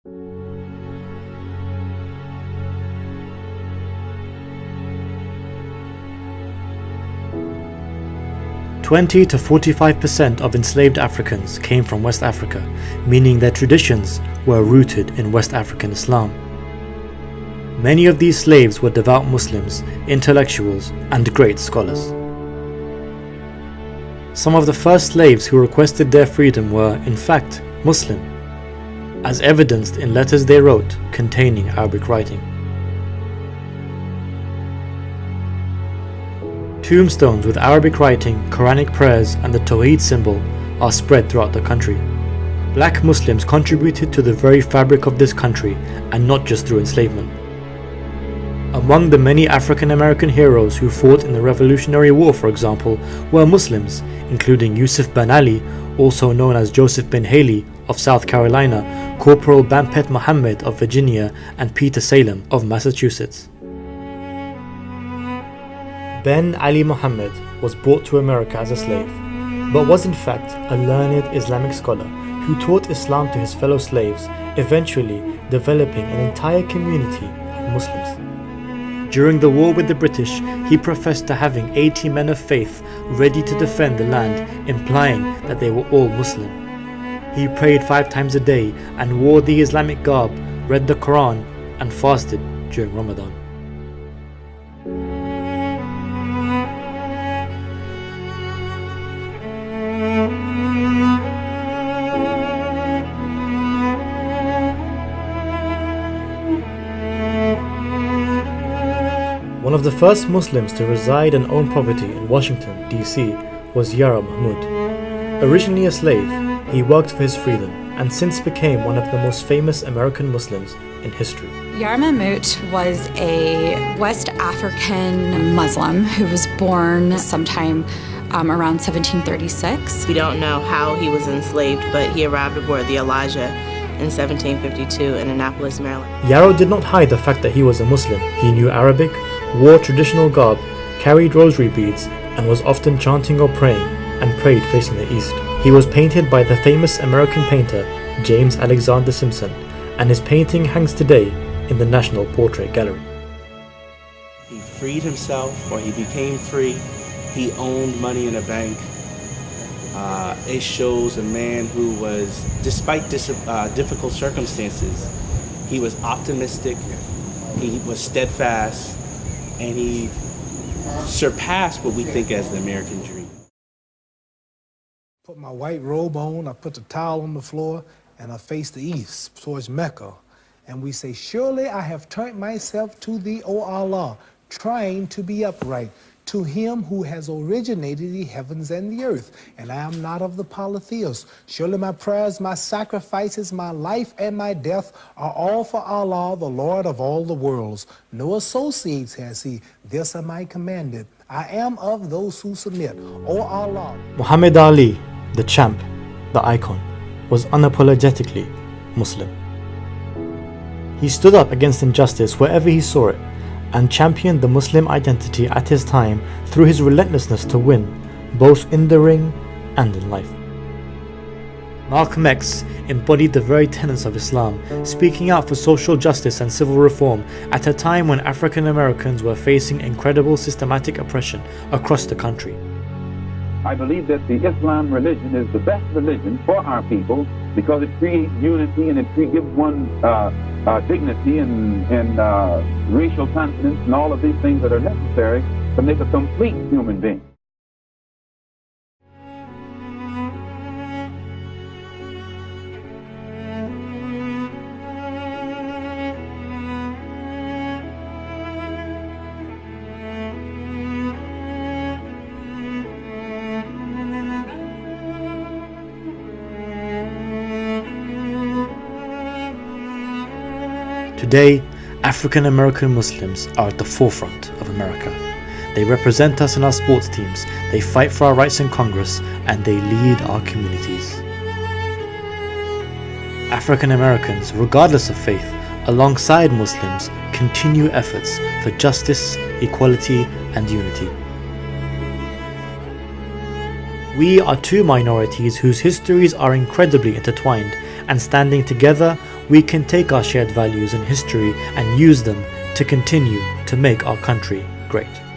20 to 45% of enslaved Africans came from West Africa, meaning their traditions were rooted in West African Islam. Many of these slaves were devout Muslims, intellectuals, and great scholars. Some of the first slaves who requested their freedom were, in fact, Muslim, as evidenced in letters they wrote containing Arabic writing. Tombstones with Arabic writing, Quranic prayers, and the Tawheed symbol are spread throughout the country. Black Muslims contributed to the very fabric of this country, and not just through enslavement. Among the many African American heroes who fought in the Revolutionary War, for example, were Muslims, including Yusuf bin Ali, also known as Joseph bin Haley of South Carolina, Corporal Bampet Muhammad of Virginia, and Peter Salem of Massachusetts. Ben Ali Muhammad was brought to America as a slave, but was in fact a learned Islamic scholar who taught Islam to his fellow slaves, eventually developing an entire community of Muslims. During the war with the British, he professed to having 80 men of faith ready to defend the land, implying that they were all Muslim. He prayed 5 times a day and wore the Islamic garb, read the Quran, and fasted during Ramadan. One of the first Muslims to reside and own property in Washington, D.C. was Yara Mahmood. Originally a slave, he worked for his freedom and since became one of the most famous American Muslims in history. Yara Mahmood was a West African Muslim who was born sometime around 1736. We don't know how he was enslaved, but he arrived aboard the Elijah in 1752 in Annapolis, Maryland. Yarrow did not hide the fact that he was a Muslim. He knew Arabic, wore traditional garb, carried rosary beads, and was often chanting or praying, and prayed facing the east. He was painted by the famous American painter James Alexander Simpson, and his painting hangs today in the National Portrait Gallery. He freed himself, or he became free. He owned money in a bank. It shows a man who was, despite difficult circumstances, he was optimistic, he was steadfast, and he surpassed what we think as the American dream. Put my white robe on, I put the towel on the floor, and I face the east towards Mecca. And we say, surely I have turned myself to thee, O Allah, trying to be upright, to him who has originated the heavens and the earth, and I am not of the polytheists. Surely my prayers, my sacrifices, my life, and my death are all for Allah, the Lord of all the worlds. No associates has he. This am I commanded. I am of those who submit. O Allah. Muhammad Ali, the champ, the icon, was unapologetically Muslim. He stood up against injustice wherever he saw it, and championed the Muslim identity at his time through his relentlessness to win, both in the ring and in life. Malcolm X embodied the very tenets of Islam, speaking out for social justice and civil reform at a time when African Americans were facing incredible systematic oppression across the country. I believe that the Islam religion is the best religion for our people because it creates unity and it gives one dignity and racial confidence and all of these things that are necessary to make a complete human being. Today, African American Muslims are at the forefront of America. They represent us in our sports teams, they fight for our rights in Congress, and they lead our communities. African Americans, regardless of faith, alongside Muslims, continue efforts for justice, equality, and unity. We are two minorities whose histories are incredibly intertwined, and standing together, we can take our shared values and history and use them to continue to make our country great.